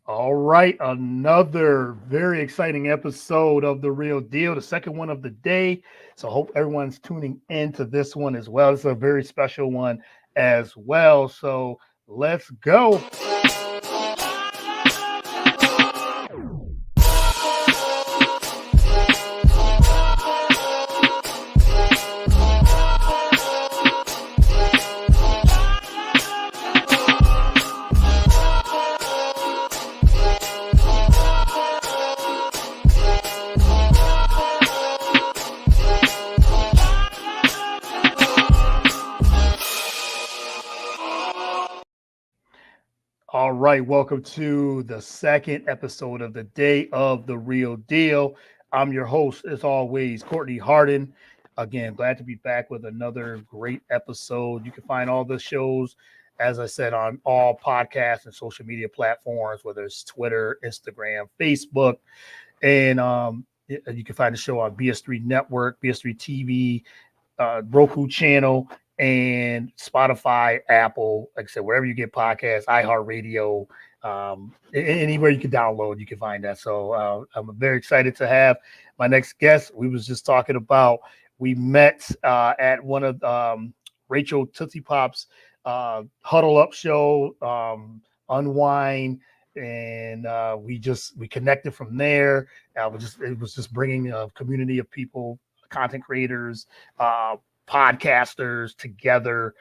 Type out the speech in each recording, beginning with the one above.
All right, another very exciting episode of The Real Deal, the second one of the day. So, hope everyone's tuning into this one as well. It's a very special one as well. So, let's go. All right, welcome to the second episode of the day of The Real Deal. I'm your host, as always, Courtney Harden. Again, glad to be back with another great episode. You can find all the shows, as I said, on all podcasts and social media platforms, whether it's Twitter, Instagram, Facebook, and you can find the show on BS3 Network, BS3 TV, Roku channel, and Spotify, Apple, like I said, wherever you get podcasts, iHeartRadio, anywhere you can download, you can find that. So I'm very excited to have my next guest. We was just talking about, we met at one of Rachel Tootsie Pop's Huddle Up show, Unwind, and we connected from there. It was just bringing a community of people, content creators, podcasters together,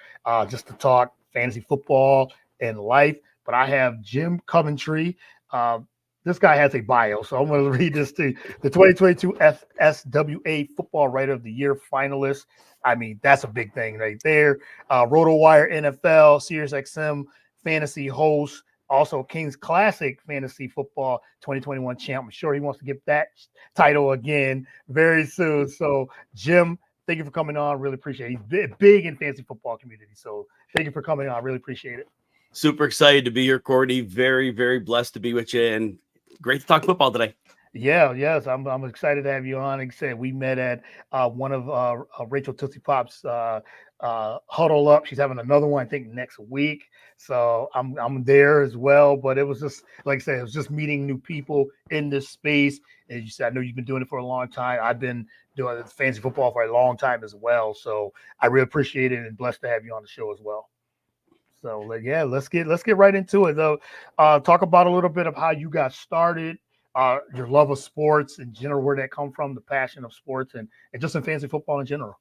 just to talk fantasy football and life. But I have Jim Coventry. This guy has a bio, so I'm going to read this to you. The 2022 FSWA Football Writer of the Year finalist. I mean, that's a big thing right there. Rotowire NFL, SiriusXM Fantasy host, also Kings Classic Fantasy Football 2021 champ. I'm sure he wants to get that title again very soon. So, Jim, thank you for coming on. Really appreciate it. He's big in fantasy football community. So thank you for coming on. Really appreciate it. Super excited to be here, Courtney. Very, very blessed to be with you, and great to talk football today. Yes, I'm excited to have you on. Like I said, we met at one of Rachel Tootsie Pop's Huddle Up. She's having another one, I think, next week. So I'm there as well. But it was just, like I said, it was just meeting new people in this space. As you said, I know you've been doing it for a long time. I've been doing fantasy football for a long time as well. So I really appreciate it and blessed to have you on the show as well. So let's get right into it though. Talk about a little bit of how you got started, your love of sports in general, where that come from, the passion of sports and just in fantasy football in general.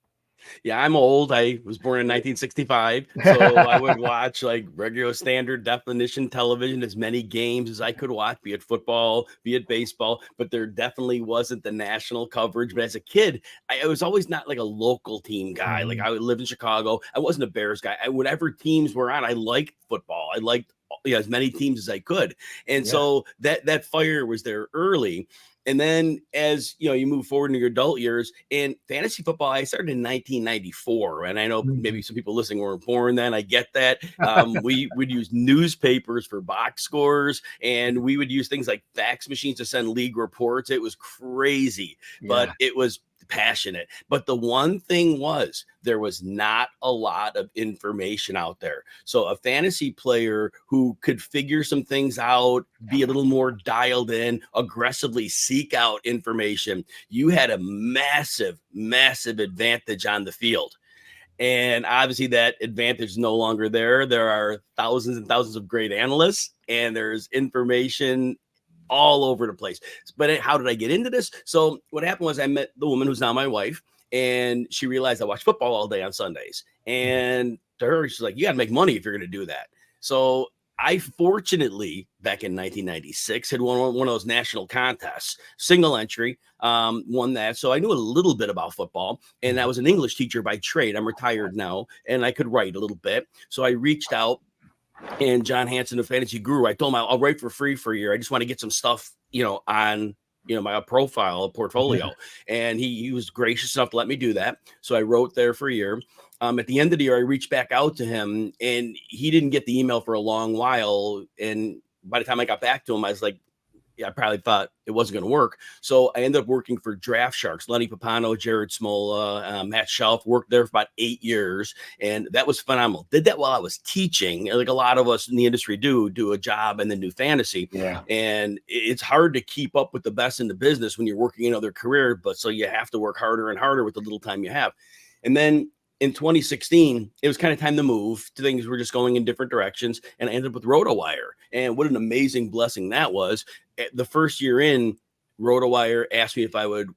Yeah, I'm old. I was born in 1965, so I would watch like regular standard definition television, as many games as I could watch, be it football, be it baseball, but there definitely wasn't the national coverage. But as a kid, I was always not like a local team guy. Like I would live in Chicago. I wasn't a Bears guy. Whatever teams were on, I liked football. I liked as many teams as I could. And so that fire was there early. And then as you move forward into your adult years in fantasy football, I started in 1994. And I know maybe some people listening weren't born then. I get that. We would use newspapers for box scores, and we would use things like fax machines to send league reports. It was crazy, but it was passionate. But the one thing was, there was not a lot of information out there. So a fantasy player who could figure some things out, be a little more dialed in, aggressively seek out information, you had a massive, massive advantage on the field. And obviously that advantage is no longer there. There are thousands and thousands of great analysts, and there's information all over the place. But how did I get into this? So what happened was, I met the woman who's now my wife, and she realized I watch football all day on Sundays. And to her, she's like, you got to make money if you're going to do that. So I fortunately, back in 1996, had won one of those national contests, single entry, won that. So I knew a little bit about football, and I was an English teacher by trade. I'm retired now, and I could write a little bit. So I reached out, and John Hansen of Fantasy Guru, I told him I'll write for free for a year. I just want to get some stuff, on my profile, portfolio. And he was gracious enough to let me do that. So I wrote there for a year. At the end of the year, I reached back out to him, and he didn't get the email for a long while. And by the time I got back to him, I was like, I probably thought it wasn't going to work. So I ended up working for Draft Sharks, Lenny Papano, Jared Smola, Matt Shelf, worked there for about 8 years. And that was phenomenal. Did that while I was teaching, like a lot of us in the industry do a job and then do fantasy. Yeah. And it's hard to keep up with the best in the business when you're working another career. But so you have to work harder and harder with the little time you have. And then in 2016, it was kind of time to move. Things were just going in different directions. And I ended up with Rotowire. And what an amazing blessing that was. The first year in, Rotowire asked me if I would,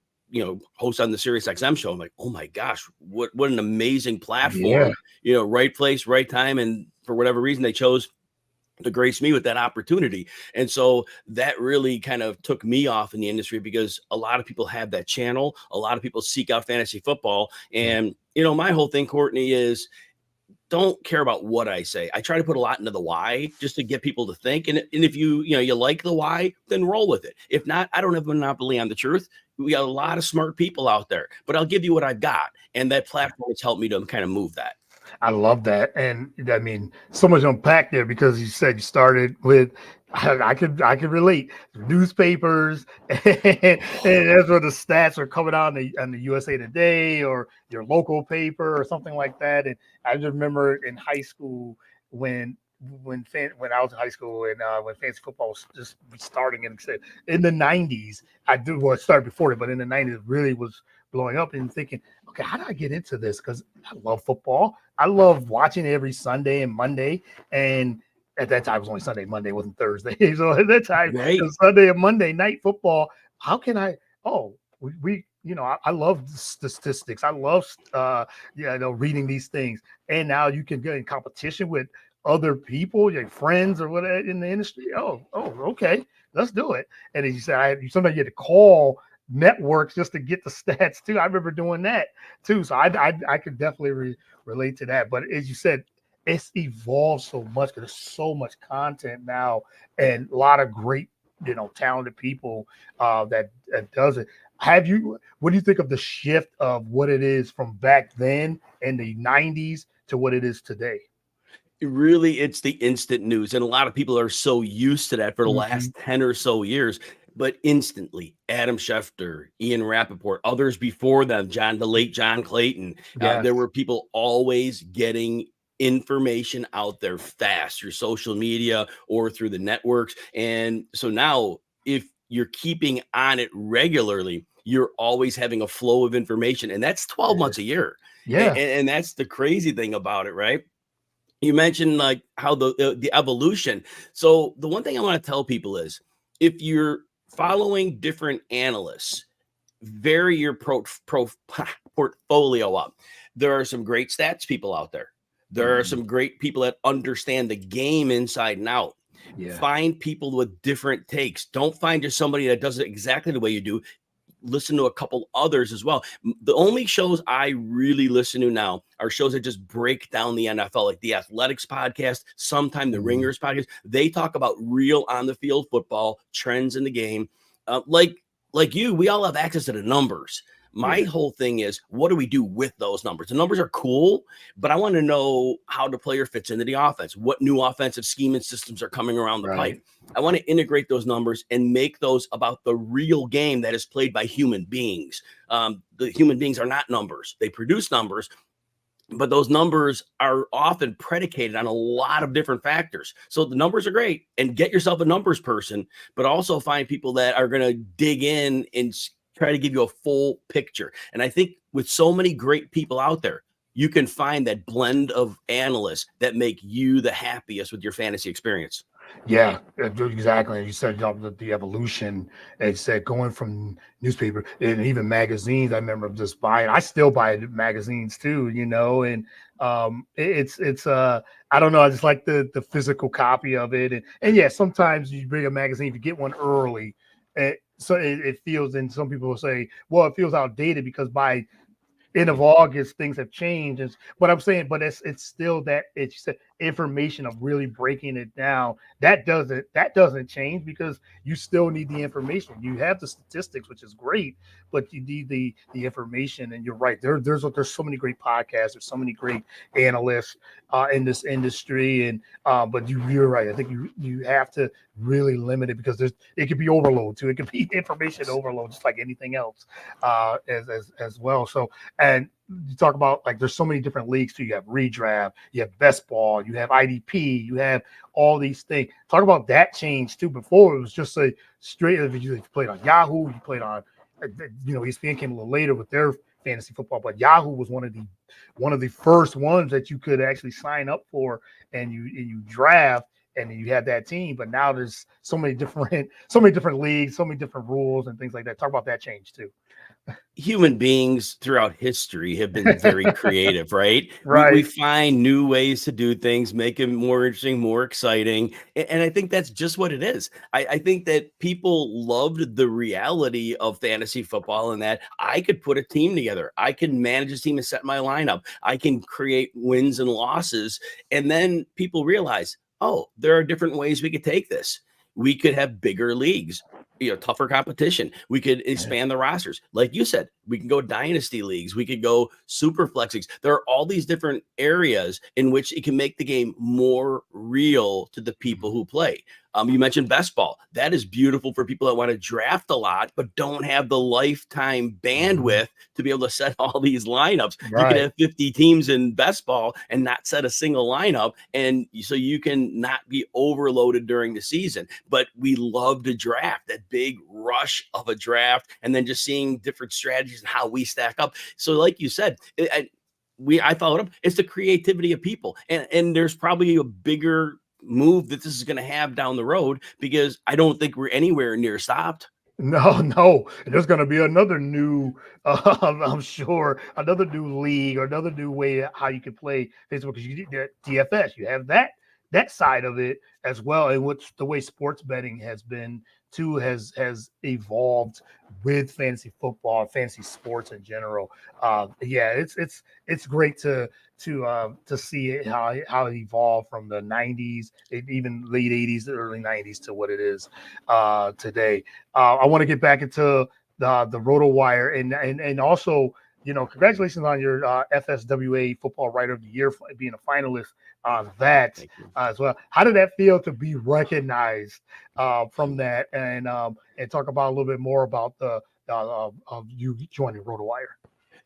host on the SiriusXM show. I'm like, oh my gosh, what an amazing platform. Yeah. Right place, right time. And for whatever reason, they chose to grace me with that opportunity. And so that really kind of took me off in the industry, because a lot of people have that channel. A lot of people seek out fantasy football. And, my whole thing, Courtney, is don't care about what I say. I try to put a lot into the why just to get people to think. And if you like the why, then roll with it. If not, I don't have a monopoly on the truth. We got a lot of smart people out there, but I'll give you what I've got. And that platform has helped me to kind of move that. I love that. And I mean, so much unpacked there, because you said you started with, I could relate, newspapers, and that's where the stats are coming out on the USA Today or your local paper or something like that. And I just remember in high school when I was in high school and when fantasy football was just starting in the 90s. It started before it, but in the 90s it really was blowing up, and thinking, okay, how do I get into this? Because I love football. I love watching it every Sunday and Monday. And at that time, it was only Sunday, Monday, it wasn't Thursday. So at that time, Right. It was Sunday and Monday night football. How can I? I love the statistics. I love, reading these things. And now you can get in competition with other people, your friends or whatever in the industry. Oh, okay, let's do it. And as you said, sometimes you had to call networks just to get the stats too. I remember doing that too. So I could definitely relate to that. But as you said, it's evolved so much, because there's so much content now, and a lot of great, talented people that does it. What do you think of the shift of what it is from back then in the 90s to what it is today? Really, it's the instant news. And a lot of people are so used to that for the last 10 or so years. But instantly, Adam Schefter, Ian Rappaport, others before them, the late John Clayton, Yes. There were people always getting information out there fast through social media or through the networks. And so now, if you're keeping on it regularly, you're always having a flow of information. And that's 12 months a year. Yeah. And that's the crazy thing about it, right? You mentioned like how the evolution. So the one thing I want to tell people is, if you're following different analysts, vary your portfolio up. There are some great stats people out there. There are some great people that understand the game inside and out. Yeah. Find people with different takes. Don't find just somebody that does it exactly the way you do. Listen to a couple others as well. The only shows I really listen to now are shows that just break down the NFL, like the Athletics podcast, sometimes the Ringers podcast. They talk about real on the field football trends in the game. Like you, we all have access to the numbers. My whole thing is, what do we do with those numbers? The numbers are cool, but I want to know how the player fits into the offense. What new offensive scheme and systems are coming around the pipe? I want to integrate those numbers and make those about the real game that is played by human beings. The human beings are not numbers. They produce numbers, but those numbers are often predicated on a lot of different factors. So the numbers are great, and get yourself a numbers person, but also find people that are going to dig in and try to give you a full picture. And I think with so many great people out there, you can find that blend of analysts that make you the happiest with your fantasy experience. Yeah, exactly. You said the evolution. It said going from newspaper and even magazines. I remember just buying. I still buy magazines too. And it's I don't know. I just like the physical copy of it. And yeah, sometimes you bring a magazine, if you get one early, so it feels. And some people will say, well, it feels outdated because by end of August things have changed. But I'm saying, but it's still that you said information of really breaking it down, that doesn't change because you still need the information. You have the statistics, which is great, but you need the information. And you're right. There's so many great podcasts. There's so many great analysts in this industry, and but you're right. I think you have to really limit it because it could be overload too. It could be information overload, just like anything else, as well. So, and you talk about like there's so many different leagues too. You have redraft, you have best ball, you have IDP, you have all these things. Talk about that change too. Before it was just a straight. If you played on Yahoo, you played on, ESPN came a little later with their fantasy football, but Yahoo was one of the first ones that you could actually sign up for, and you draft, and you had that team. But now there's so many different leagues, so many different rules and things like that. Talk about that change too. Human beings throughout history have been very creative, right? Right. We find new ways to do things, make it more interesting, more exciting. And I think that's just what it is. I think that people loved the reality of fantasy football and that I could put a team together. I can manage a team and set my lineup. I can create wins and losses. And then people realize, oh, there are different ways we could take this. We could have bigger leagues, tougher competition. We could expand the rosters. Like you said, we can go dynasty leagues. We could go super flex leagues. There are all these different areas in which it can make the game more real to the people who play. You mentioned best ball. That is beautiful for people that want to draft a lot, but don't have the lifetime bandwidth to be able to set all these lineups. Right. You could have 50 teams in best ball and not set a single lineup. And so you can not be overloaded during the season. But we love to draft, that big rush of a draft, and then just seeing different strategies and how we stack up. So like you said, I followed up. It's the creativity of people. And there's probably a bigger move that this is going to have down the road, because I don't think we're anywhere near stopped. No. There's going to be another new, I'm sure, another new league or another new way how you can play Facebook, because you need that DFS. You have that side of it as well, and what's the way sports betting has been too has evolved with fantasy football, fantasy sports in general. It's great to see it, how it evolved from the 90s, even late 80s, early 90s to what it is today. I want to get back into the Rotowire, and also, congratulations on your FSWA Football Writer of the Year, being a finalist on that as well. How did that feel to be recognized from that, and talk about a little bit more about the of you joining Rotowire?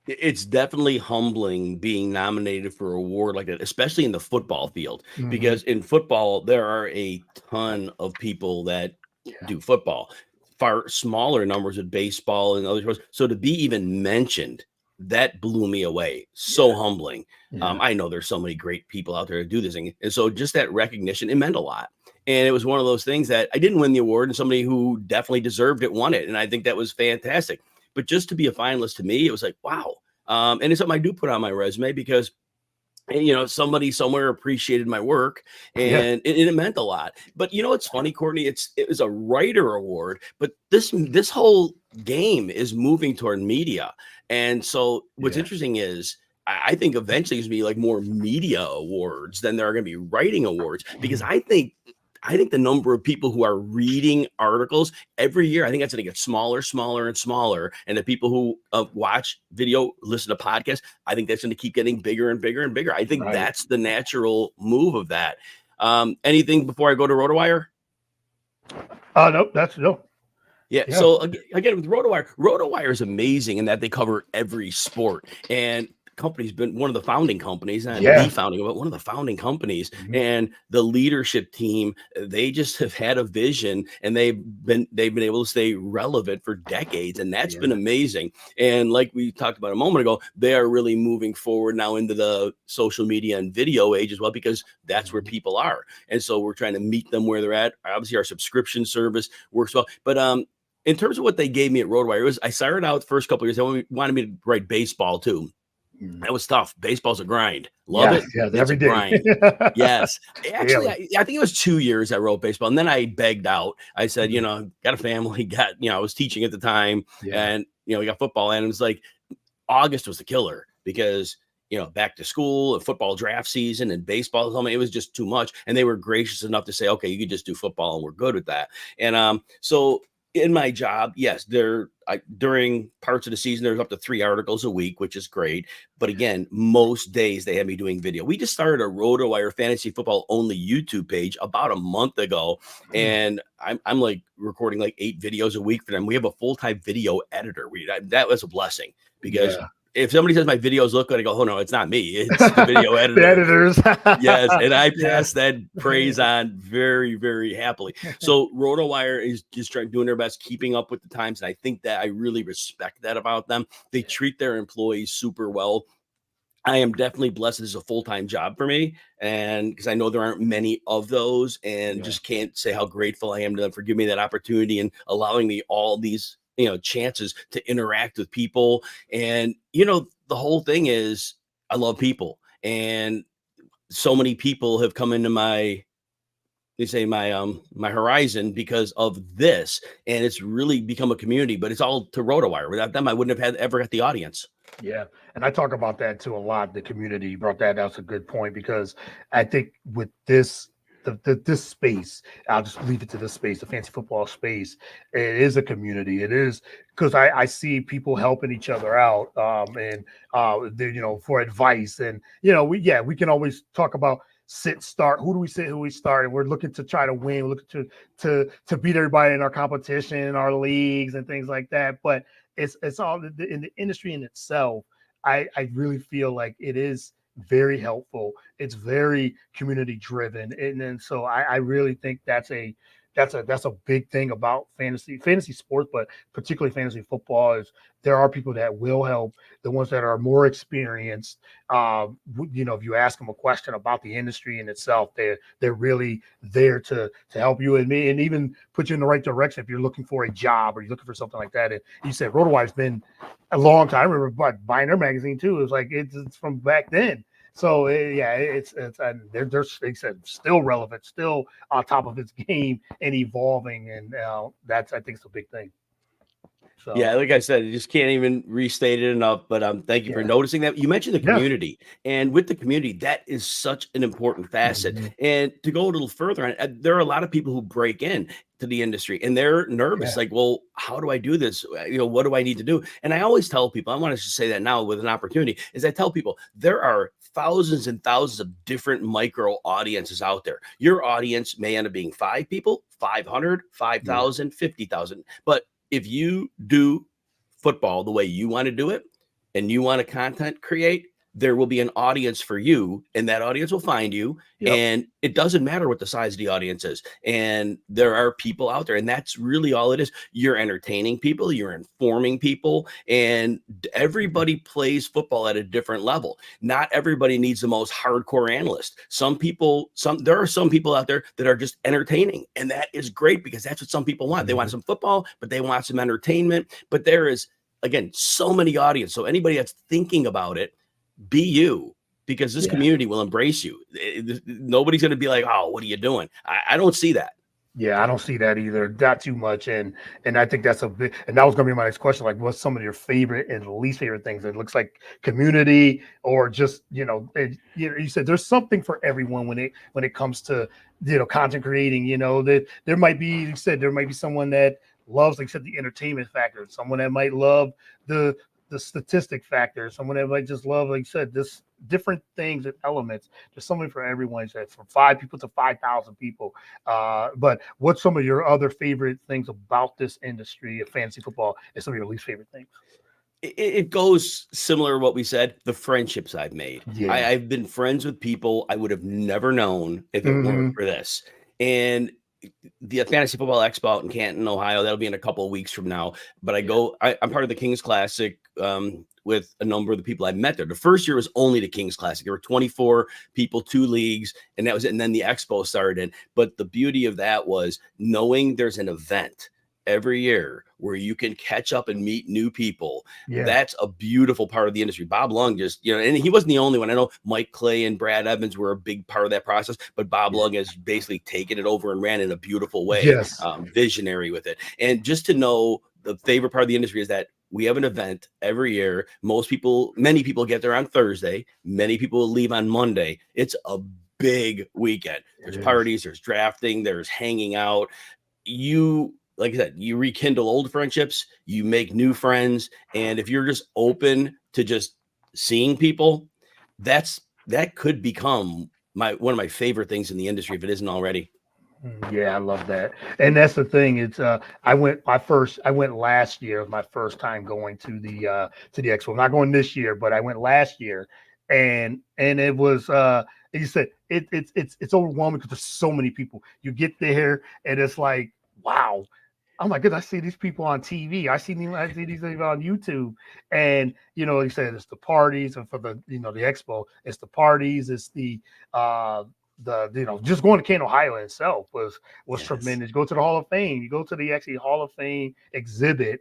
It's definitely humbling being nominated for an award like that, especially in the football field, because in football, there are a ton of people that do football, far smaller numbers with baseball and other sports. So to be even mentioned, that blew me away. So humbling. I know there's so many great people out there to do this thing. And so just that recognition, it meant a lot. And it was one of those things that I didn't win the award, and somebody who definitely deserved it won it. And I think that was fantastic. But just to be a finalist, to me, it was like, wow. And it's something I do put on my resume, because somebody somewhere appreciated my work, and it meant a lot. But it's funny, Courtney, it was a writer award, but this whole game is moving toward media. And so what's interesting is I think eventually it's going to be like more media awards than there are going to be writing awards, because I think the number of people who are reading articles every year, I think that's going to get smaller, smaller, and smaller. And the people who watch video, listen to podcasts, I think that's going to keep getting bigger and bigger and bigger. I think that's the natural move of that. Anything before I go to Rotowire? Nope, that's no. Yeah. So again, with Rotowire is amazing in that they cover every sport, and company's been one of the founding companies, and one of the founding companies, and the leadership team, they just have had a vision, and they've been able to stay relevant for decades, and that's been amazing. And like we talked about a moment ago, they are really moving forward now into the social media and video age as well, because that's where people are. And so we're trying to meet them where they're at. Obviously our subscription service works well, but in terms of what they gave me at Rotowire, I started out the first couple of years, they wanted me to write baseball too. That was tough. Baseball's a grind. Love it. Yeah, every day. Grind. Yes. Actually, I think it was 2 years I wrote baseball, and then I begged out. I said, got a family, I was teaching at the time, and we got football, and it was like August was the killer, because back to school and football draft season and baseball. I mean, it was just too much. And they were gracious enough to say, okay, you could just do football and we're good with that. And so in my job, yes, during parts of the season, there's up to 3 articles a week, which is great. But again, most days they have me doing video. We just started a Rotowire fantasy football only YouTube page about a month ago. And I'm like recording like 8 videos a week for them. We have a full-time video editor. That was a blessing because if somebody says my videos look good, I go, oh no, it's not me. It's the video editor. The editors. Yes. And I pass that praise on very, very happily. So Rotowire is just doing their best, keeping up with the times. And I think that I really respect that about them. They treat their employees super well. I am definitely blessed. This is a full-time job for me. And because I know there aren't many of those, and just can't say how grateful I am to them for giving me that opportunity and allowing me all these chances to interact with people. And the whole thing is I love people, and so many people have come into my horizon because of this, and it's really become a community. But it's all to Rotowire. Without them, I wouldn't have ever had the audience. Yeah, and I talk about that too a lot. The community, you brought that out. That's a good point, because I think with this this space, I'll just leave it to this space, the fantasy football space. It is a community. It is, because I see people helping each other out, and for advice, and we can always talk about sit start. Who do we sit? Who we start? And we're looking to try to win. We're looking to beat everybody in our competition, in our leagues, and things like that. But it's all in the industry in itself. I really feel like it is very helpful. It's very community driven, and so I really think that's a big thing about fantasy sports, but particularly fantasy football, is there are people that will help. The ones that are more experienced, if you ask them a question about the industry in itself, they're really there to help you and me, and even put you in the right direction if you're looking for a job or you're looking for something like that. And you said Rotowire's been a long time. I remember buying their magazine too. It was like it's from back then. So it's they're they said still relevant, still on top of its game and evolving, and that's, I think, it's a big thing. So yeah, like I said, I just can't even restate it enough. But thank you for noticing that. You mentioned the community, and with the community, that is such an important facet. And to go a little further on, there are a lot of people who break in to the industry and they're nervous, like, well, how do I do this? What do I need to do? And I always tell people, I want to just say that now with an opportunity, is I tell people there are thousands and thousands of different micro audiences out there. Your audience may end up being 5 people, 500, 5,000, 50,000. But if you do football the way you want to do it and you want to content create, there will be an audience for you, and that audience will find you. And it doesn't matter what the size of the audience is. And there are people out there, and that's really all it is. You're entertaining people, you're informing people, and everybody plays football at a different level. Not everybody needs the most hardcore analyst. There are some people out there that are just entertaining, and that is great, because that's what some people want. They want some football, but they want some entertainment. But there is, again, so many audience. So anybody that's thinking about it, be you, because this community will embrace you. Nobody's going to be like, oh, what are you doing? I don't see that. Yeah, I don't see that either. Not too much. And I think that's a big, and that was going to be my next question. Like, what's some of your favorite and least favorite things? It looks like community, or just, you said there's something for everyone when it comes to, content creating, that there might be, you said there might be someone that loves, like you said, the entertainment factor, someone that might love the statistic factor, someone that might just love, like you said, this different things and elements. There's something for everyone. Said from 5 people to 5,000 people. But what's some of your other favorite things about this industry of fantasy football, and some of your least favorite things? It goes similar to what we said, the friendships I've made. I've been friends with people I would have never known if it weren't for this. And the Fantasy Football Expo out in Canton, Ohio, that'll be in a couple of weeks from now. But I'm part of the Kings Classic with a number of the people I met there. The first year was only the Kings Classic. There were 24 people, 2 leagues, and that was it. And then the Expo started. But the beauty of that was knowing there's an event every year where you can catch up and meet new people. That's a beautiful part of the industry. Bob Lung just, and he wasn't the only one. I know Mike Clay and Brad Evans were a big part of that process, but Bob Lung has basically taken it over and ran in a beautiful way, visionary with it. And just to know, the favorite part of the industry is that we have an event every year. Many people get there on Thursday. Many people leave on Monday. It's a big weekend. There's parties, there's drafting, there's hanging out. Like I said, you rekindle old friendships, you make new friends. And if you're just open to just seeing people, that could become one of my favorite things in the industry if it isn't already. Yeah, I love that. And that's the thing. It's I went last year, my first time going to the expo. I'm not going this year, but I went last year, and it was you said it's overwhelming because there's so many people. You get there and it's like, wow. Oh my goodness, I see these people on TV. I see these things on YouTube. And you said it's the parties, and for the expo, it's the parties, it's the just going to Kane, Ohio itself was Yes. tremendous. Go to the Hall of Fame. You go to the actually Hall of Fame exhibit,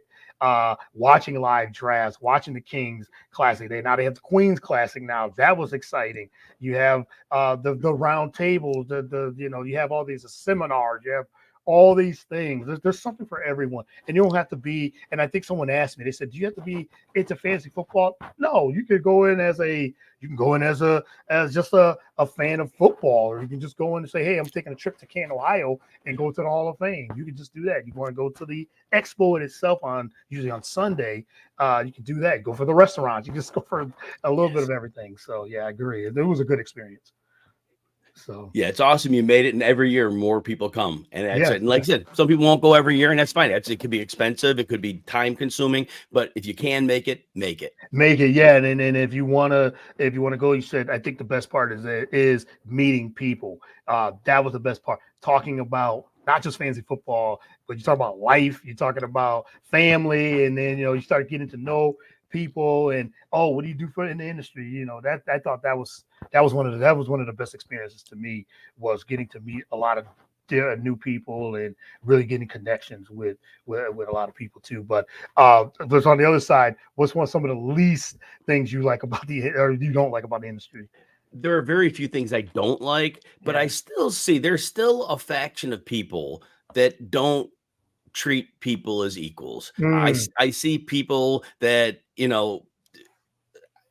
watching live drafts, watching the Kings Classic. They have the Queens Classic now. That was exciting. You have the round tables, you have all these seminars, you have all these things. There's something for everyone, and you don't have to be. And I think someone asked me. They said, "Do you have to be into fantasy football?" No, you could go in as just a fan of football, or you can just go in and say, "Hey, I'm taking a trip to Canton, Ohio, and go to the Hall of Fame." You can just do that. You want to go to the expo itself usually on Sunday. You can do that. Go for the restaurants. You just go for a little bit of everything. So yeah, I agree. It was a good experience. So yeah, it's awesome you made it, and every year more people come, and that's yeah, it. And like I said, some people won't go every year, and that's fine. It could be expensive, it could be time consuming, but if you can make it, make it. yeah. And if you wanna go, you said I think the best part is meeting people. That was the best part. Talking about not just fantasy football, but you talk about life. You're talking about family, and then you start getting to know people. And what do you do in the industry? That I thought that was one of the best experiences to me, was getting to meet a lot of new people and really getting connections with a lot of people too. But there's on the other side, what's some of the least things you like about or you don't like about the industry? There are very few things I don't like, but I still see there's still a faction of people that don't treat people as equals. I see people that,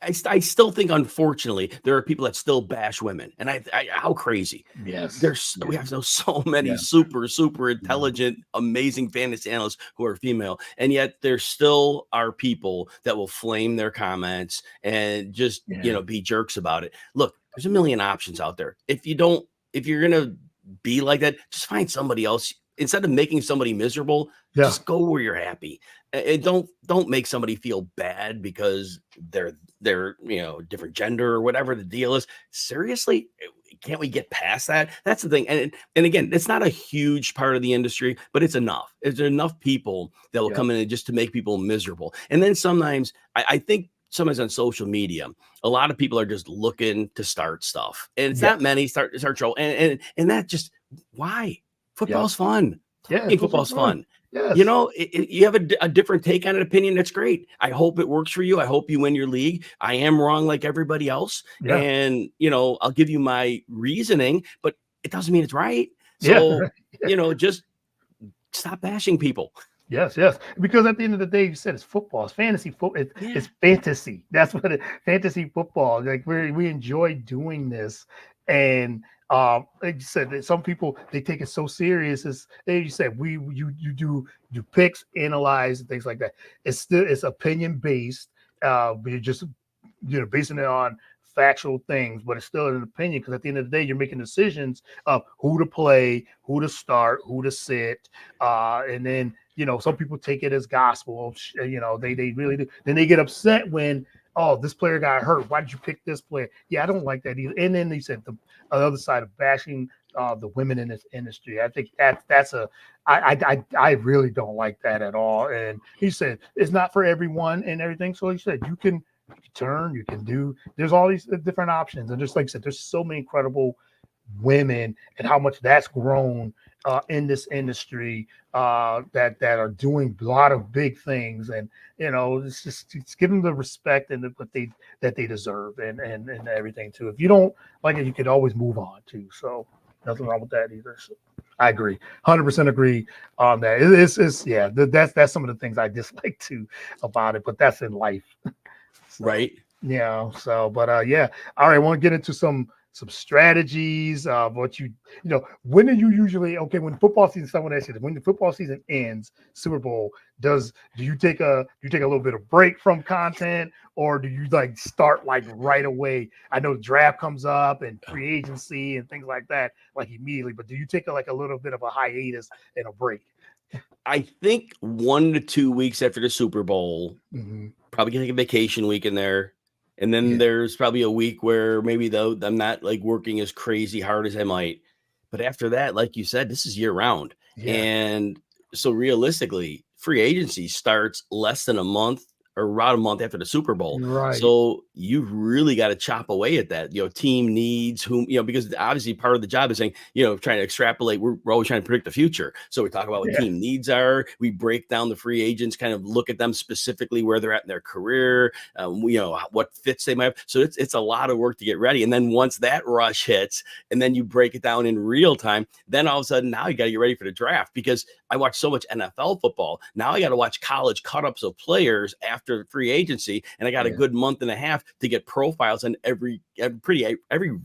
I still think, unfortunately, there are people that still bash women, and how crazy. Yes. We have so many Yeah. super intelligent, amazing fantasy analysts who are female, and yet there still are people that will flame their comments and just be jerks about it. Look, there's a million options out there. If you're gonna be like that, just find somebody else. Instead of making somebody miserable, just go where you're happy, and don't make somebody feel bad because they're different gender or whatever the deal is. Seriously, can't we get past that? That's the thing. And again, it's not a huge part of the industry, but it's enough. There's enough people that will come in and just to make people miserable. And then sometimes I think sometimes on social media, a lot of people are just looking to start stuff, and it's not many start troll, and that just why. Football's fun. Yeah, Football's fun. Yes. You have a different take on an opinion. That's great. I hope it works for you. I hope you win your league. I am wrong like everybody else. Yeah. And, I'll give you my reasoning, but it doesn't mean it's right. So, just stop bashing people. Yes. Because at the end of the day, you said it's football. It's fantasy football. It's fantasy. That's what fantasy football. Like we enjoy doing this, and like you said, that some people they take it so serious. As you said, you do picks, analyze, and things like that. It's opinion based. But you're just basing it on factual things, but it's still an opinion, because at the end of the day, you're making decisions of who to play, who to start, who to sit, and then some people take it as gospel. They really do. Then they get upset when, oh, this player got hurt. Why did you pick this player? Yeah, I don't like that either. And then they said the other side of bashing the women in this industry. I think I really don't like that at all. And he said it's not for everyone and everything. So he said you can turn, you can do. There's all these different options, and just like I said, there's so many incredible women, and how much that's grown in this industry, that are doing a lot of big things, and it's give them the respect and that they deserve, and everything too. If you don't like it, you could always move on too. So Nothing wrong with that either. So I agree, 100% agree on that. It's yeah. That's some of the things I dislike too about it, but that's in life. So Right. yeah. So but yeah. All right. I want to get into some strategies of what when are you usually okay when football season? Someone asked you when the football season ends, Super Bowl. Do you take a little bit of break from content, or do you like start like right away? I know the draft comes up and free agency and things like that, like immediately. But do you take like a little bit of a hiatus and a break? I think 1 to 2 weeks after the Super Bowl, Hmm. probably gonna take a vacation week in there. And then Yeah. there's probably a week where maybe though I'm not like working as crazy hard as I might. But after that, like you said, this is year round. Yeah. And so realistically, free agency starts less than a month or around a month after the Super Bowl. Right. So you've really got to chop away at that. Team needs whom, because obviously part of the job is saying, trying to extrapolate. We're always trying to predict the future. So we talk about what Yeah. team needs are. We break down the free agents, kind of look at them specifically where they're at in their career, what fits they might have. So it's a lot of work to get ready. And then once that rush hits, and then you break it down in real time, then all of a sudden now you got to get ready for the draft, because I watch so much NFL football. Now I got to watch college cut-ups of players after free agency, and I got a Yeah. good month and a half to get profiles on every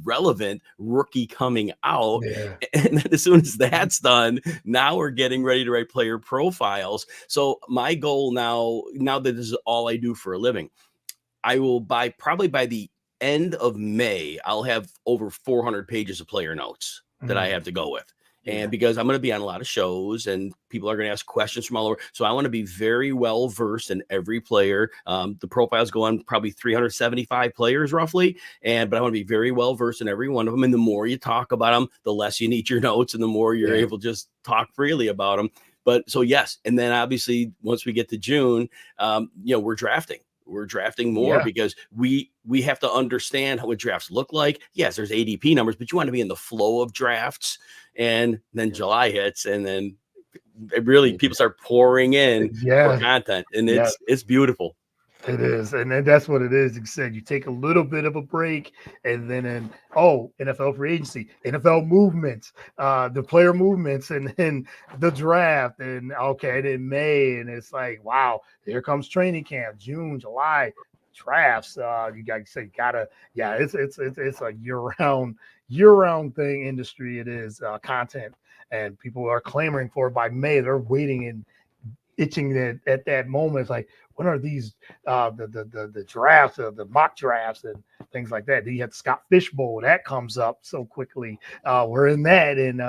relevant rookie coming out. Yeah. And then as soon as that's done, now we're getting ready to write player profiles. So my goal now that this is all I do for a living, I will probably by the end of May, I'll have over 400 pages of player notes that I Mm. have to go with. Yeah. And because I'm going to be on a lot of shows and people are going to ask questions from all over. So I want to be very well versed in every player. The profiles go on probably 375 players roughly. But I want to be very well versed in every one of them. And the more you talk about them, the less you need your notes and the more you're Yeah. able to just talk freely about them. But so, yes. And then obviously once we get to June, we're drafting. We're drafting more Yeah. because we have to understand what drafts look like. Yes, there's ADP numbers, but you want to be in the flow of drafts. And then July hits, and then people start pouring in for Yeah. content, and Yeah. it's beautiful. It is, and then that's what it is. You said you take a little bit of a break, and then NFL free agency, NFL movements, the player movements, and then the draft, and in May, and it's like, wow, here comes training camp, June, July, drafts. It's a year round thing industry. It is content, and people are clamoring for it by May. They're waiting and itching that at that moment. It's like, when are these the drafts, the mock drafts and things like that? Then you have the Scott Fishbowl that comes up so quickly. We're in that, and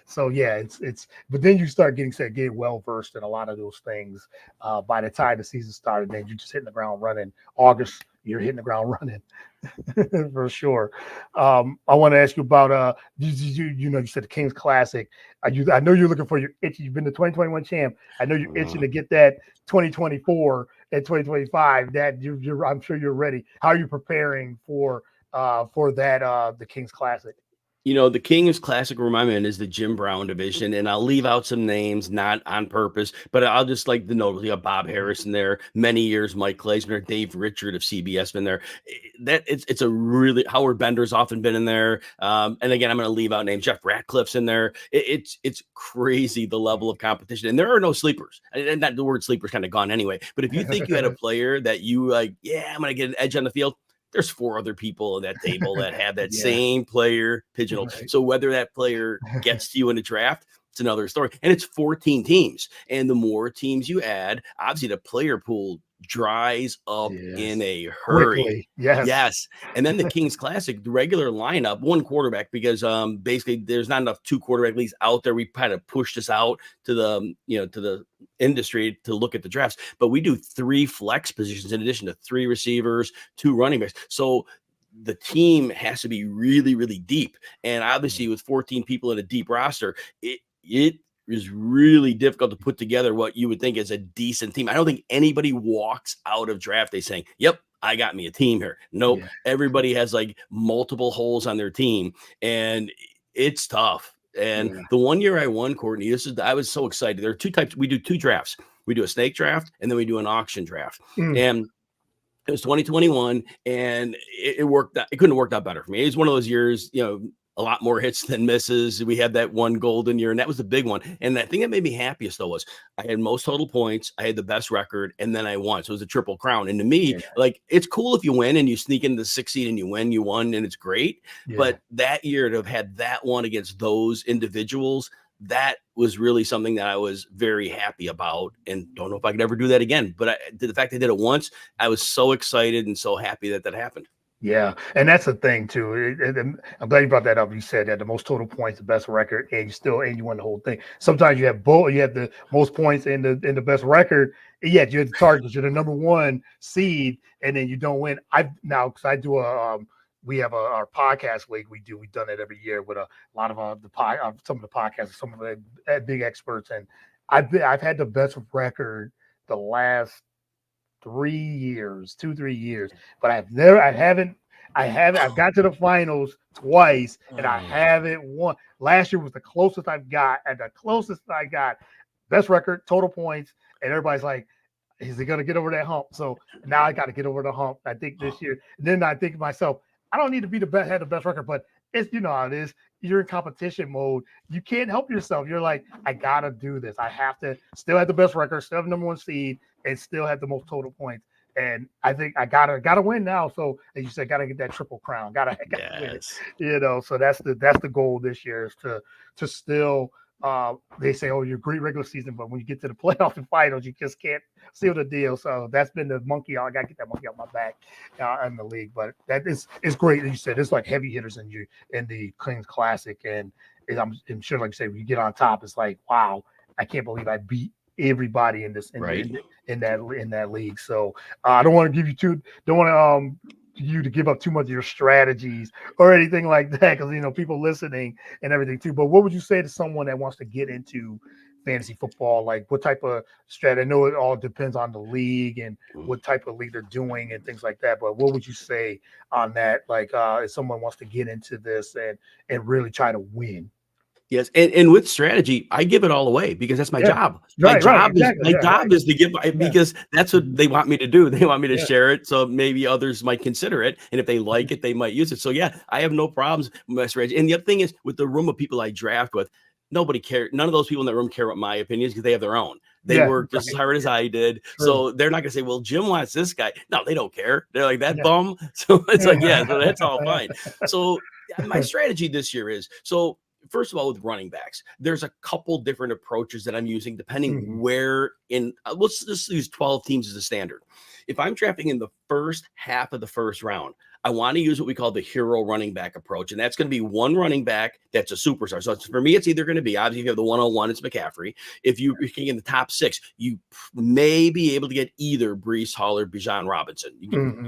so yeah, it's. But then you start getting well versed in a lot of those things. By the time the season started, then you're just hitting the ground running. August, you're hitting the ground running. For sure. I want to ask you about you said the Kings Classic. I know you're looking for your itch. You've been the 2021 champ. I know you're itching to get that 2024 and 2025. That I'm sure you're ready. How are you preparing for that the Kings Classic? The Kings Classic Reminder is the Jim Brown division, and I'll leave out some names, not on purpose, but I'll just like the note. You have Bob Harrison there, many years, Mike Klaesner, Dave Richard of CBS been there. It's a really Howard Bender's often been in there. And again, I'm going to leave out names. Jeff Ratcliffe's in there. It's crazy the level of competition, and there are no sleepers. And that the word sleeper's kind of gone anyway. But if you think you had a player that you like, yeah, I'm going to get an edge on the field, there's 4 other people at that table that have that Yeah. same player pigeonhole. Right. So whether that player gets to you in the draft, it's another story. And it's 14 teams. And the more teams you add, obviously the player pool dries up in a hurry. Quickly. Yes. And then the Kings Classic, the regular lineup, 1 quarterback, because basically there's not enough 2 quarterback leagues out there. We kind of pushed this out to the to the industry to look at the drafts, but we do 3 flex positions in addition to 3 receivers, 2 running backs. So the team has to be really, really deep. And obviously with 14 people in a deep roster, it is really difficult to put together what you would think is a decent team. I don't think anybody walks out of draft day saying, yep, I got me a team here. Nope. Yeah. Everybody has like multiple holes on their team, and it's tough. And the one year I won, Courtney, I was so excited. There are 2 types. We do 2 drafts. We do a snake draft, and then we do an auction draft. And it was 2021, and it worked out. It couldn't have worked out better for me. It was one of those years, a lot more hits than misses. We had that one golden year, and that was the big one. And the thing that made me happiest though was I had most total points, I had the best record, and then I won. So it was a triple crown. And to me, like, it's cool if you win and you sneak into the 6th seed and you won, and it's great. But that year to have had that one against those individuals, that was really something that I was very happy about, and don't know if I could ever do that again. But the fact I did it once, I was so excited and so happy that happened. Yeah, and that's the thing too. I'm glad you brought that up. You said that the most total points, the best record, and you won the whole thing. Sometimes you have both. You have the most points in the best record. Yet you're the target. You're the number 1 seed, and then you don't win. Because I do we have our podcast league. We've done it every year with a lot of some of the podcasts, some of the big experts, and I've had the best record the last 3 years, 2-3 years, but I've got to the finals twice, and I haven't won. Last year was the closest I've got, and the closest I got, best record, total points, and everybody's like, is he going to get over that hump? So now I got to get over the hump. I think this year, and then I think to myself, I don't need to be have the best record, but it's, you know how it is. You're in competition mode. You can't help yourself. You're like, I got to do this. I have to still have the best record, still have number 1 seed, and still have the most total points. And I think I gotta win now. So as you said, gotta get that triple crown. Gotta win it. You know, so that's the goal this year, is to still they say, oh, you're great regular season, but when you get to the playoff and finals, you just can't seal the deal. So that's been the monkey. I gotta get that monkey off my back in the league. But that is great. As you said, it's like heavy hitters in the Kings Classic, and I'm sure, like you say, when you get on top, it's like, wow, I can't believe I beat everybody in this in that league. So I don't want to give you you to give up too much of your strategies or anything like that, because people listening and everything too. But what would you say to someone that wants to get into fantasy football? Like, what type of strategy? I know it all depends on the league and what type of league they're doing and things like that, but what would you say on that? Like, if someone wants to get into this and really try to win? Yes, and with strategy, I give it all away because that's my job. My job is to give, because that's what they want me to do. They want me to share it, so maybe others might consider it, and if they like it, they might use it. So yeah, I have no problems with my strategy. And the other thing is, with the room of people I draft with, nobody cares. None of those people in that room care what my opinions, because they have their own. They work just as hard as I did. True. So they're not going to say, well, Jim wants this guy. No, they don't care. They're like, that bum. So it's like, so that's all fine. So my strategy this year is, first of all, with running backs, there's a couple different approaches that I'm using depending where in, let's just use 12 teams as a standard. If I'm drafting in the first half of the first round, I want to use what we call the hero running back approach. And that's going to be one running back that's a superstar. So for me, it's either going to be, obviously, if you have the 101, it's McCaffrey. If you're in the top 6, you may be able to get either Breece Hall or Bijan Robinson,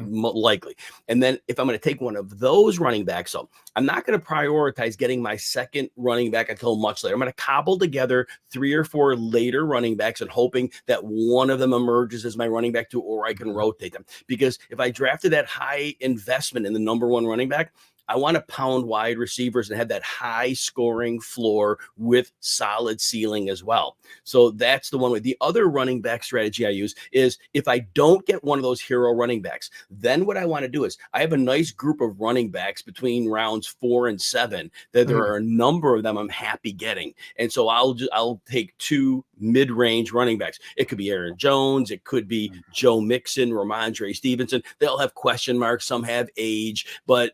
likely. And then if I'm going to take one of those running backs, so I'm not going to prioritize getting my second running back until much later. I'm going to cobble together 3 or 4 later running backs and hoping that one of them emerges as my running back too, or I can rotate them. Because if I drafted that high investment in the number 1 running back, I want to pound wide receivers and have that high scoring floor with solid ceiling as well. So that's the one way. The other running back strategy I use is, if I don't get one of those hero running backs, then what I want to do is, I have a nice group of running backs between rounds 4 and 7 that there are a number of them I'm happy getting. And so I'll take 2 mid-range running backs. It could be Aaron Jones. It could be Joe Mixon, Ramondre Stevenson. They all have question marks. Some have age, but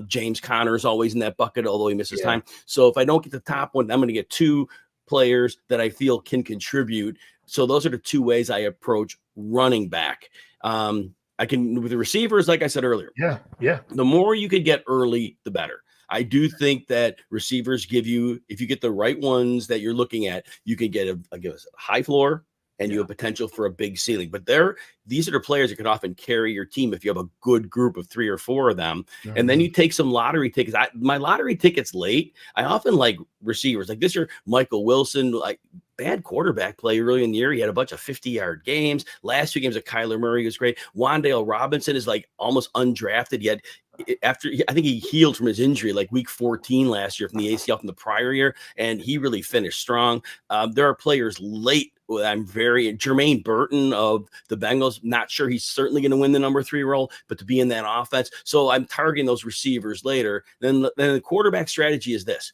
James Conner is always in that bucket, although he misses time. So if I don't get the top one, I'm going to get 2 players that I feel can contribute. So those are the 2 ways I approach running back. I can, with the receivers, like I said earlier, the more you can get early, the better. I do think that receivers give you, if you get the right ones that you're looking at, you can get a high floor, and you have potential for a big ceiling. But these are the players that can often carry your team if you have a good group of 3 or 4 of them. And then you take some lottery tickets. My lottery tickets late, I often like receivers. Like this year, Michael Wilson, like bad quarterback play early in the year. He had a bunch of 50-yard games. Last 2 games of Kyler Murray was great. Wan'Dale Robinson is like almost undrafted yet. After, I think he healed from his injury like week 14 last year from the ACL from the prior year, and he really finished strong. There are players late I'm very Jermaine Burton of the Bengals. Not sure he's certainly going to win the number 3 role, but to be in that offense. So I'm targeting those receivers later. Then the quarterback strategy is this.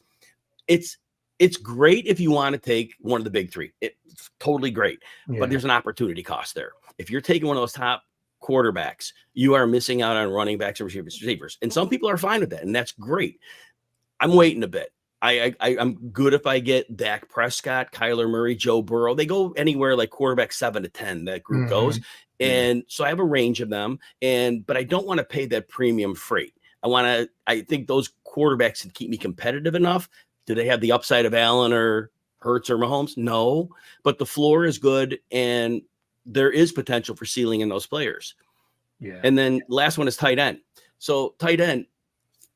It's great if you want to take one of the big 3. It's totally great, but there's an opportunity cost there. If you're taking one of those top quarterbacks, you are missing out on running backs and receivers. And some people are fine with that, and that's great. I'm waiting a bit. I'm good if I get Dak Prescott, Kyler Murray, Joe Burrow. They go anywhere like quarterback 7 to 10, that group goes. And so I have a range of them, but I don't want to pay that premium freight. I think those quarterbacks can keep me competitive enough. Do they have the upside of Allen or Hurts or Mahomes? No, but the floor is good and there is potential for ceiling in those players. Yeah. And then last one is tight end. So tight end,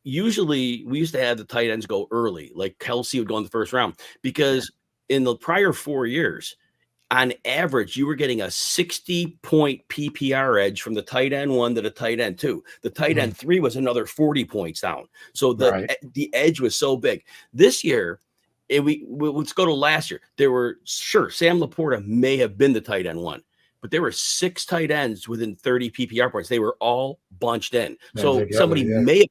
usually we used to have the tight ends go early, like Kelsey would go in the first round, because in the prior 4 years, on average, you were getting a 60-point PPR edge from the tight end 1 to the tight end 2. The tight end 3 was another 40 points down. So the edge was so big. This year, let's go to last year. There were, Sam Laporta may have been the tight end 1, but there were 6 tight ends within 30 PPR points. They were all bunched in. So somebody may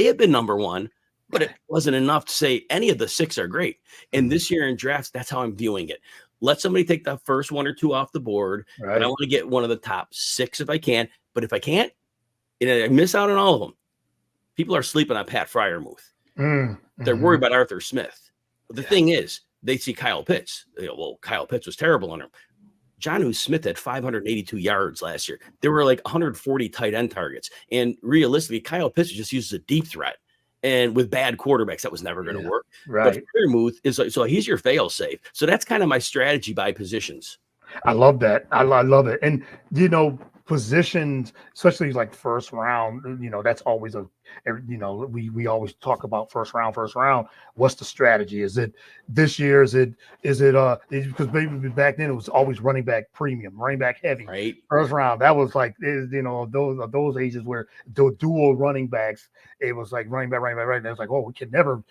have been number 1, but it wasn't enough to say any of the 6 are great. And this year in drafts, that's how I'm viewing it. Let somebody take the first 1 or 2 off the board. But I want to get one of the top 6 if I can. But if I can't, and I miss out on all of them, people are sleeping on Pat Freiermuth. They're worried about Arthur Smith. But the thing is, they see Kyle Pitts. They go, well, Kyle Pitts was terrible on him. Jonnu Smith had 582 yards last year. There were like 140 tight end targets. And realistically, Kyle Pitts just uses a deep threat. And with bad quarterbacks, that was never going to work. But Freiermuth is like, so he's your fail safe. So that's kind of my strategy by positions. I love that. I love it. And, positions, especially like first round, that's always we always talk about first round. What's the strategy? Is it this year? Is it because maybe back then it was always running back premium, running back heavy, right? First round. That was like, those ages where the dual running backs, it was like running back, right. And it was like, oh, we can never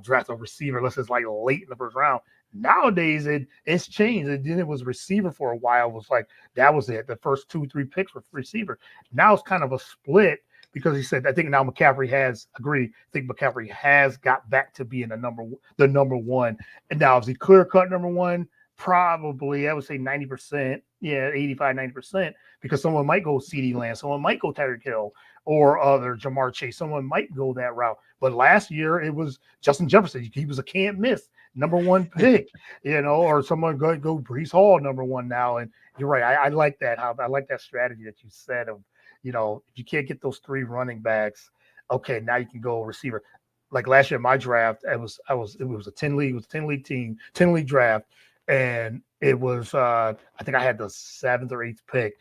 draft a receiver unless it's like late in the first round. Nowadays, it's changed. It was receiver for a while. It was like that was it. The first 2-3 picks were receiver. Now it's kind of a split because he said, I think now McCaffrey has agreed. I think McCaffrey has got back to being the number 1. And now is he clear cut number 1? Probably, I would say 90%. Yeah, 85, 90%, because someone might go CeeDee Lamb, someone might go Tyreek Hill or other Jamar Chase. Someone might go that route. But last year it was Justin Jefferson. He was a can't miss number 1 pick, or someone go Breece Hall number 1 now. And you're right. I like that. I like that strategy that you said of, if you can't get those 3 running backs, okay, now you can go receiver. Like last year, my draft, it was a 10-league team, 10-league draft. And it was, I think I had the 7th or 8th pick.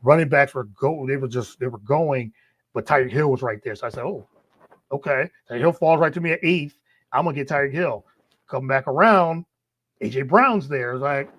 Running backs were going, but Tyreek Hill was right there. So I said, oh, okay. Tyreek Hill falls right to me at 8th. I'm going to get Tyreek Hill. Come back around, A.J. Brown's there. It's like,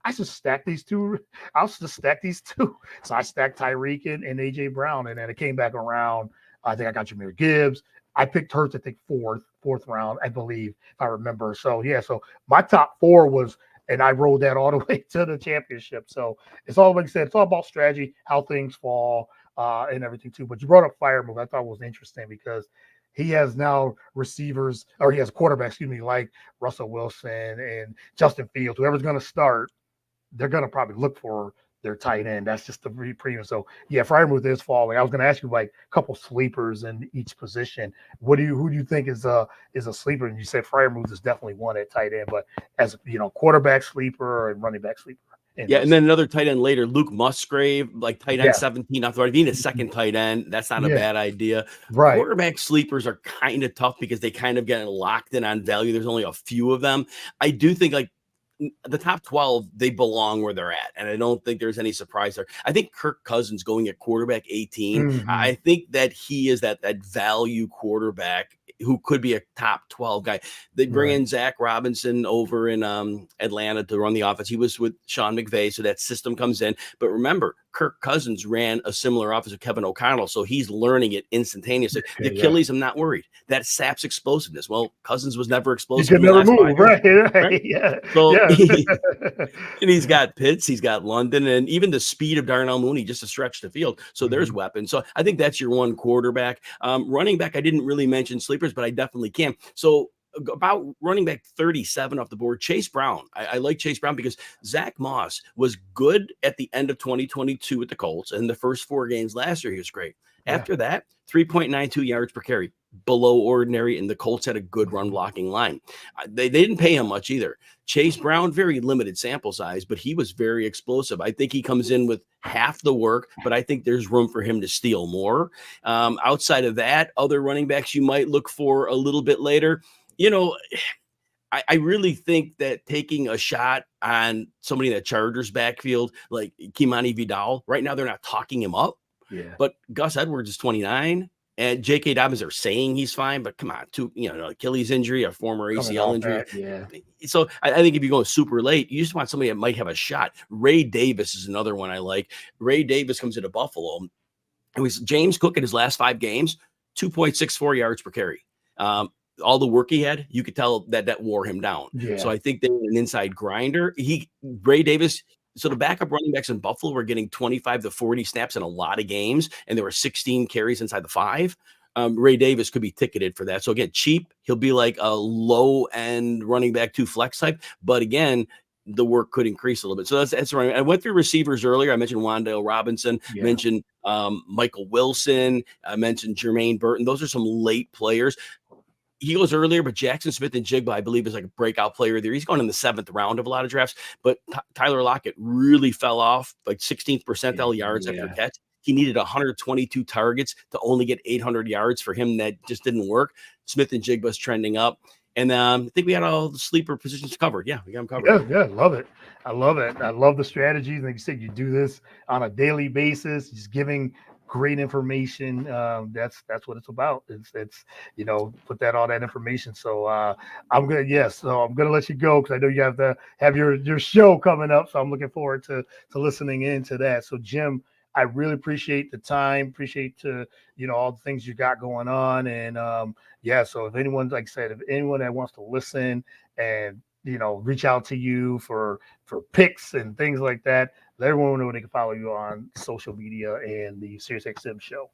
I should stack these 2. I'll just stack these 2. So I stacked Tyreek and A.J. Brown. And then it came back around. I think I got Jahmyr Gibbs. I picked Hurts, I think, fourth round, I believe, if I remember. So, so my top 4 was, and I rolled that all the way to the championship. So it's all, like I said, it's all about strategy, how things fall, and everything too. But you brought up Freiermuth. I thought was interesting because he has now receivers, or he has quarterbacks, like Russell Wilson and Justin Fields. Whoever's going to start, they're going to probably look for their tight end. That's just the premium. So Freiermuth is falling. I was going to ask you like a couple sleepers in each position. Who do you think is a sleeper? And you said Freiermuth is definitely one at tight end, but as quarterback sleeper and running back sleeper. And then another tight end later, Luke Musgrave, like tight end 17 off the right. Being a second tight end, that's not a bad idea. Right. Quarterback sleepers are kind of tough because they kind of get locked in on value. There's only a few of them. I do think like the top 12, they belong where they're at. And I don't think there's any surprise there. I think Kirk Cousins going at quarterback 18. I think that he is that value quarterback who could be a top 12 guy. They bring in Zach Robinson over in Atlanta to run the offense. He was with Sean McVay, so that system comes in. But remember, Kirk Cousins ran a similar offense with Kevin O'Connell, so he's learning it instantaneously. The Achilles, I'm not worried. That saps explosiveness. Well, Cousins was never You explosive could in the never last 5 move, years. right? Yeah, So yeah. and he's got Pitts, he's got London, and even the speed of Darnell Mooney just to stretch the field. So there's weapons. So I think that's your one quarterback. Running back, I didn't really mention sleepers, but I definitely can. So about running back 37 off the board, Chase Brown. I like Chase Brown because Zach Moss was good at the end of 2022 with the Colts, and the first 4 games last year he was great. After that, 3.92 yards per carry, below ordinary, and the Colts had a good run blocking line. They didn't pay him much either. Chase Brown, very limited sample size, but he was very explosive. I think he comes in with half the work, but I think there's room for him to steal more. Outside of that, other running backs you might look for a little bit later. I really think that taking a shot on somebody in the Chargers backfield, like Kimani Vidal, right now they're not talking him up. Yeah. But Gus Edwards is 29, and J.K. Dobbins are saying he's fine. But come on, Achilles injury, a former ACL injury. Yeah. So I think if you go super late, you just want somebody that might have a shot. Ray Davis is another one I like. Ray Davis comes into Buffalo. It was James Cook in his last 5 games, 2.64 yards per carry. All the work he had, you could tell that wore him down. Yeah. So I think they were an inside grinder. Ray Davis. So the backup running backs in Buffalo were getting 25 to 40 snaps in a lot of games, and there were 16 carries inside the 5. Ray Davis could be ticketed for that. So again, cheap. He'll be like a low end running back 2 flex type. But again, the work could increase a little bit. So that's right. I went through receivers earlier. I mentioned Wan'Dale Robinson, mentioned Michael Wilson. I mentioned Jermaine Burton. Those are some late players. He goes earlier, but Jackson Smith-Njigba, I believe, is like a breakout player there. He's going in the 7th round of a lot of drafts, but Tyler Lockett really fell off, like 16th percentile yards after catch. He needed 122 targets to only get 800 yards. For him, that just didn't work. Smith-Njigba's trending up. And I think we got all the sleeper positions covered. Yeah, we got them covered. Yeah, love it. I love it. I love the strategies. Like you said, you do this on a daily basis, just giving great information. That's what it's about. It's put all that information. So I'm gonna let you go because I know you have to have your show coming up. So I'm looking forward to listening into that. So Jim, I really appreciate the time, appreciate all the things you got going on. And so if anyone, like I said, if anyone that wants to listen and reach out to you for picks and things like that, let everyone know they can follow you on social media and the SiriusXM show.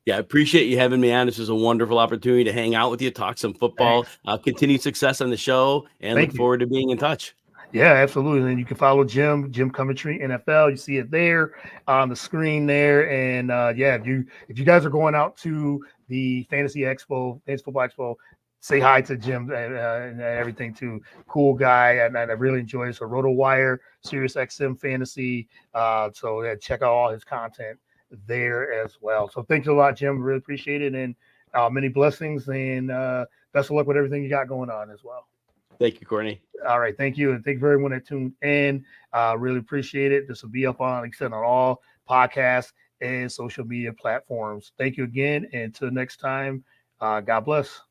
Yeah, I appreciate you having me on. This is a wonderful opportunity to hang out with you, talk some football, continued success on the show, and look forward to being in touch. Yeah, absolutely. And you can follow Jim Coventry NFL. You see it there on the screen there. And if you guys are going out to the Fantasy Football Expo, say hi to Jim and everything too. Cool guy, and I really enjoy it. So Rotowire, SiriusXM Fantasy. So check out all his content there as well. So thanks a lot, Jim. Really appreciate it, and many blessings, and best of luck with everything you got going on as well. Thank you, Courtney. All right, thank you, and thank you for everyone that tuned in. Really appreciate it. This will be up on, like I said, on all podcasts and social media platforms. Thank you again, and until next time, God bless.